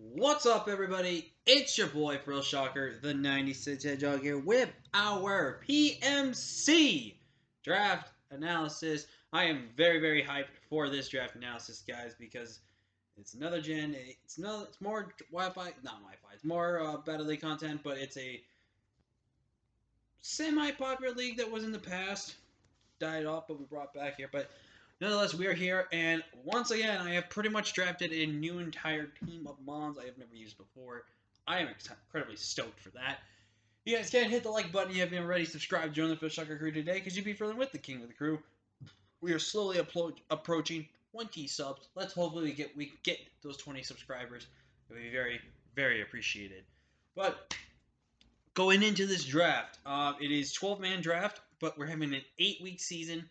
What's up, everybody? It's your boy, Frill Shocker, the 96 Hedgehog here with our PMC Draft Analysis. I am very hyped for this draft analysis, guys, because it's another gen. It's more Wi-Fi, not Wi-Fi. It's more Battle League content, but it's a semi-popular league that was in the past, died off, but we brought back here. But nonetheless, we are here, and once again, I have pretty much drafted a new entire team of mons I have never used before. I am incredibly stoked for that. You guys can hit the like button if you haven't already. Subscribe, join the Fish Sucker crew today, because you'd be friendly with the king of the crew. We are slowly approaching 20 subs. Let's hopefully we get those 20 subscribers. It would be very appreciated. But going into this draft, it is 12-man draft, but we're having an 8-week season,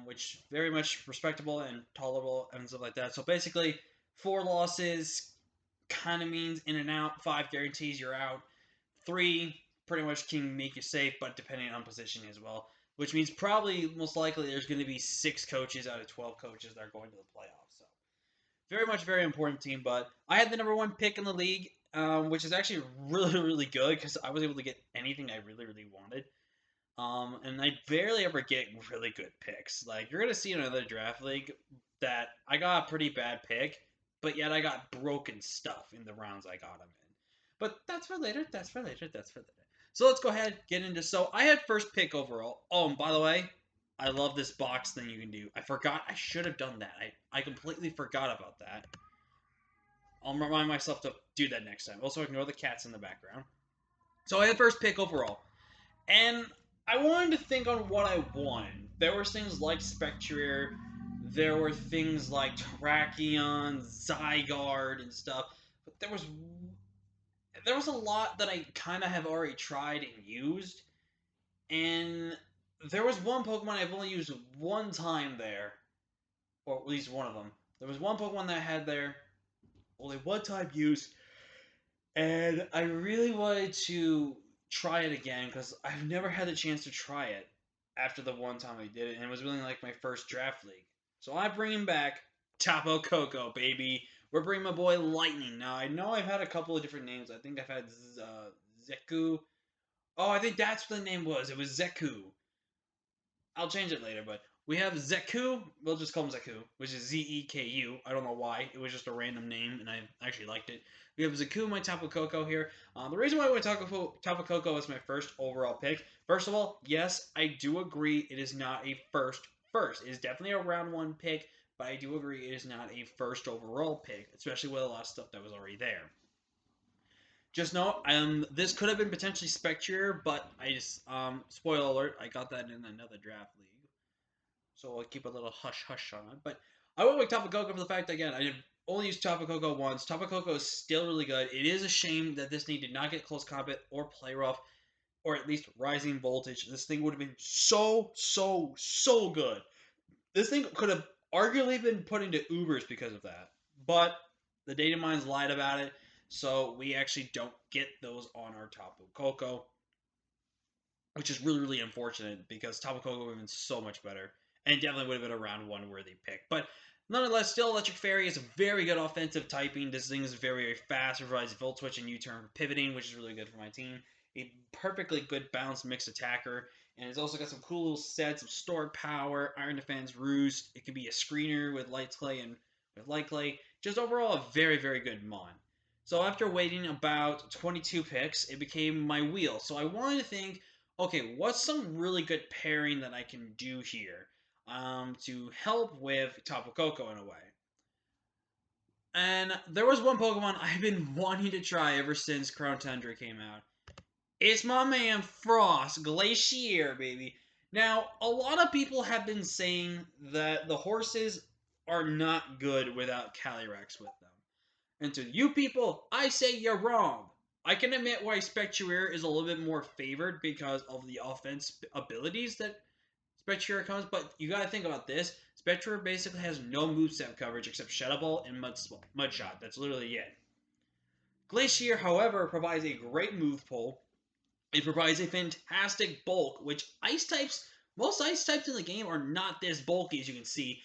which very much respectable and tolerable and stuff like that. So basically, 4 losses kind of means in and out. 5 guarantees you're out. 3 pretty much can make you safe, but depending on position as well. Which means probably most likely there's going to be 6 coaches out of 12 coaches that are going to the playoffs. So very important team. But I had the number 1 pick in the league, which is actually really good because I was able to get anything I really wanted. And I barely ever get really good picks. Like, you're going to see in another draft league that I got a pretty bad pick, but yet I got broken stuff in the rounds I got them in. But that's for later. So let's go ahead, get into. So I had first pick overall. Oh, and by the way, I love this box thing you can do. I forgot. I should have done that. I completely forgot about that. I'll remind myself to do that next time. Also, ignore the cats in the background. So I had first pick overall. And I wanted to think on what I wanted. There were things like Spectrier, there were things like Terrakion, Zygarde, and stuff. But there was a lot that I kind of have already tried and used. And there was one Pokemon I've only used one time there, or at least one of them. There was one Pokemon that I had there, only one time used, and I really wanted to try it again because I've never had the chance to try it after the one time I did it, and it was really like my first draft league. So I'm bringing back Tapu Koko, baby. We're bringing my boy Lightning. Now, I know I've had a couple of different names. I think I've had Zeku. Oh, I think that's what the name was. It was Zeku. I'll change it later, but we have Zeku. We'll just call him Zeku, which is Zeku. I don't know why. It was just a random name, and I actually liked it. We have Zeku, my Tapu Koko here. The reason why I went Tapu Koko was my first overall pick. First of all, yes, I do agree it is not a first. It is definitely a round 1 pick, but I do agree it is not a first overall pick, especially with a lot of stuff that was already there. Just know, this could have been potentially Spectrier, but I just, spoiler alert, I got that in another draft league. So I'll keep a little hush on it. But I went with Tapu Koko for the fact that, again, I only used Tapu Koko once. Tapu Koko is still really good. It is a shame that this thing did not get close combat or play rough, or at least rising voltage. This thing would have been so good. This thing could have arguably been put into Ubers because of that. But the data mines lied about it, so we actually don't get those on our Tapu Koko, which is really unfortunate because Tapu Koko would have been so much better. And definitely would have been a round 1 worthy pick. But nonetheless, still Electric Fairy is a very good offensive typing. This thing is very fast. It provides Volt Switch and U-turn pivoting, which is really good for my team. A perfectly good balanced mixed attacker. And it's also got some cool little sets of stored power, Iron Defense, Roost. It could be a screener with Light Clay and with Light Clay. Just overall a very good mon. So after waiting about 22 picks, it became my wheel. So I wanted to think, okay, what's some really good pairing that I can do here to help with Tapu Koko in a way? And there was one Pokemon I've been wanting to try ever since Crown Tundra came out. It's my man Frost, Glacier, baby. Now, a lot of people have been saying that the horses are not good without Calyrex with them. And to you people, I say you're wrong. I can admit why Spectrier is a little bit more favored because of the offense abilities that Spectrier comes, but you gotta think about this. Spectrier basically has no moveset coverage except Shadow Ball and Mud Shot. That's literally it. Glacier, however, provides a great move pull. It provides a fantastic bulk, which most ice types in the game are not this bulky as you can see.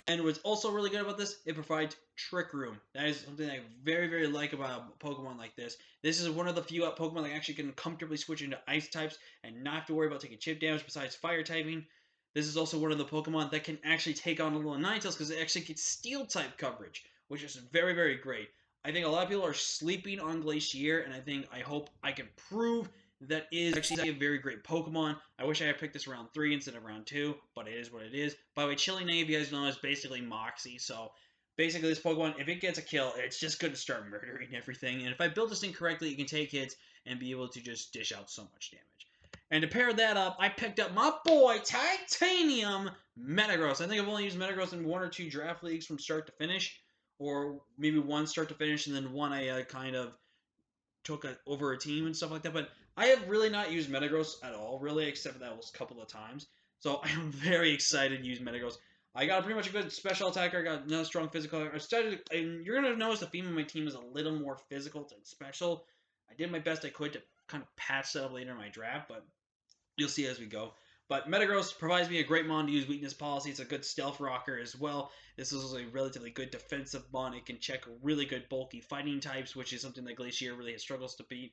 And what's also really good about this, it provides Trick Room. That is something I very, very like about a Pokemon like this. This is one of the few Pokemon that actually can comfortably switch into Ice types and not have to worry about taking chip damage besides Fire typing. This is also one of the Pokemon that can actually take on a little Ninetales because it actually gets Steel type coverage, which is very, very great. I think a lot of people are sleeping on Glacier, and I hope I can prove that is actually a very great Pokemon. I wish I had picked this round 3 instead of round 2, but it is what it is. By the way, Chilling Nave, you guys know, is basically Moxie, so basically this Pokemon, if it gets a kill, it's just going to start murdering everything. And if I build this thing correctly, it can take hits and be able to just dish out so much damage. And to pair that up, I picked up my boy, Titanium Metagross. I think I've only used Metagross in 1 or 2 draft leagues from start to finish, or maybe 1 start to finish, and then 1 I kind of took over a team and stuff like that. But I have really not used Metagross at all, really, except for that was a couple of times. So I am very excited to use Metagross. I got pretty much a good special attacker. I got another strong physical. I started, and you're gonna notice the theme of my team is a little more physical than special. I did my best I could to kind of patch that up later in my draft, but you'll see as we go. But Metagross provides me a great mon to use weakness policy. It's a good stealth rocker as well. This is a relatively good defensive mon. It can check really good bulky fighting types, which is something that Glacier really struggles to beat.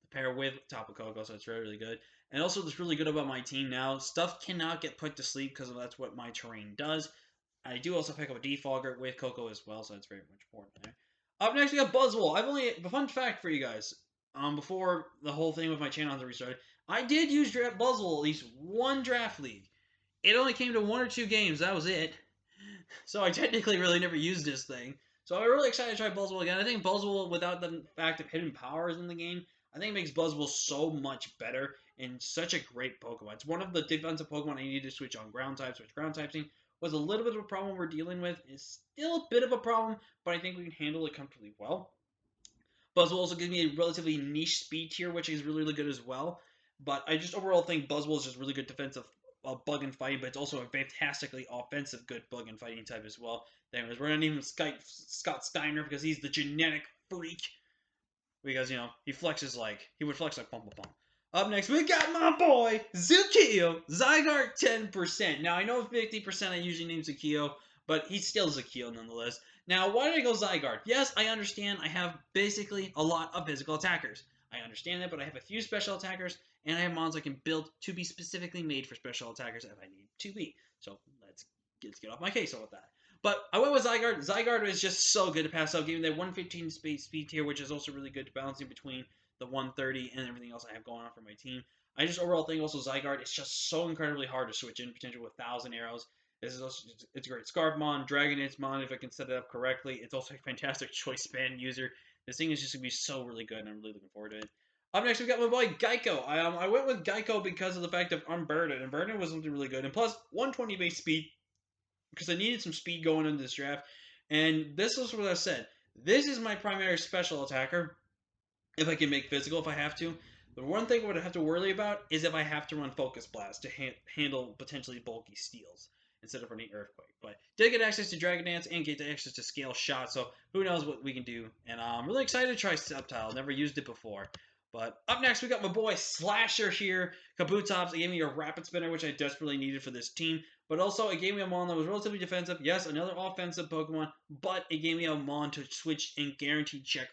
Pair with Tapu Koko, so it's really, really good. And also, what's really good about my team now, stuff cannot get put to sleep because that's what my terrain does. I do also pick up a Defogger with Coco as well, so that's very much important there. Up next, we got Buzzwole. A fun fact for you guys. Before the whole thing with my channel has restarted, I did use Buzzwole at least 1 draft league. It only came to 1 or 2 games. That was it. So I technically really never used this thing. So I'm really excited to try Buzzwole again. I think Buzzwole, without the fact of hidden powers in the game, I think it makes Buzzwole so much better and such a great Pokemon. It's one of the defensive Pokemon I needed to switch on ground types, which ground typing was a little bit of a problem we're dealing with. It's still a bit of a problem, but I think we can handle it comfortably well. Buzzwole also gives me a relatively niche speed tier, which is really, really good as well. But I just overall think Buzzwole is just really good defensive bug and fighting, but it's also a fantastically offensive good bug and fighting type as well. Anyways, we're not even Scott Steiner because he's the genetic freak. Because, he would flex like Pum Pum Pum. Up next, we got my boy, Zukio, Zygarde 10%. Now, I know 50% I usually name Zukio, but he's still Zukio nonetheless. Now, why did I go Zygarde? Yes, I understand I have basically a lot of physical attackers. I understand that, but I have a few special attackers, and I have mons I can build to be specifically made for special attackers if I need to be. So, let's get off my case with that. But I went with Zygarde. Zygarde is just so good to pass out, giving that 115 speed tier, which is also really good to balancing between the 130 and everything else I have going on for my team. I just overall think also Zygarde is just so incredibly hard to switch in, potentially with 1,000 arrows. This is also it's a great Scarfmon, Dragonite's if I can set it up correctly. It's also a fantastic choice span user. This thing is just gonna be so really good, and I'm really looking forward to it. Up next, we got my boy Geico. I went with Geico because of the fact of Unburdened. Unburdened was something really good, and plus 120 base speed because I needed some speed going into this draft. And this is what I said. This is my primary special attacker. If I can make physical, if I have to. The one thing I would have to worry about is if I have to run Focus Blast to handle potentially bulky steals instead of running Earthquake. But did get access to Dragon Dance and get access to Scale Shot, so who knows what we can do. And I'm really excited to try Sceptile. Never used it before. But up next, we got my boy Slasher here. Kabutops. It gave me a Rapid Spinner, which I desperately needed for this team. But also, it gave me a Mon that was relatively defensive. Yes, another offensive Pokemon. But it gave me a Mon to switch and guaranteed check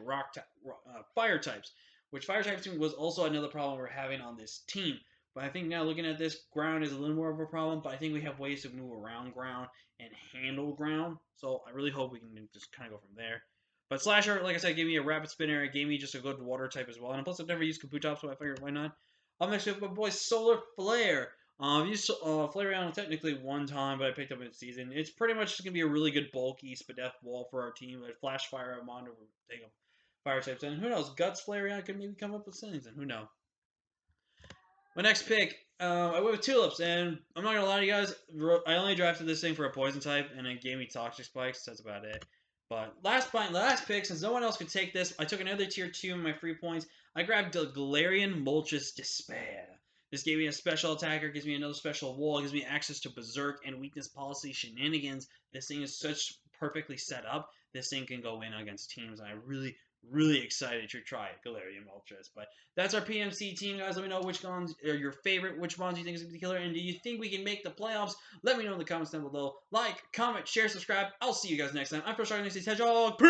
Fire types. Which Fire types was also another problem we're having on this team. But I think now looking at this, ground is a little more of a problem. But I think we have ways to move around ground and handle ground. So I really hope we can just kind of go from there. But Slasher, like I said, gave me a Rapid Spinner. It gave me just a good water type as well. And plus, I've never used Kabutops, so I figured why not. Up next, we have my boy Solar Flare. I've used Flareon technically 1 time, but I picked up in the season. It's pretty much just going to be a really good bulky Spadef wall for our team. I'd Flash Fire a Mondo will take a fire types. And who knows, Guts Flareon could maybe come up with things, and who knows. My next pick, I went with Tulips, and I'm not going to lie to you guys, I only drafted this thing for a poison type, and it gave me Toxic Spikes. That's about it. But last pick, since no one else could take this, I took another tier 2 in my free points. I grabbed the Galarian Moltres Despair. This gave me a special attacker, gives me another special wall, gives me access to Berserk and weakness policy shenanigans. This thing is such perfectly set up. This thing can go in against teams, and I really, really excited to try Galarian Moltres. But that's our PMC team, guys. Let me know which ones are your favorite, which ones you think is going to be killer, and do you think we can make the playoffs? Let me know in the comments down below. Like, comment, share, subscribe. I'll see you guys next time. I'm First Hedgehog.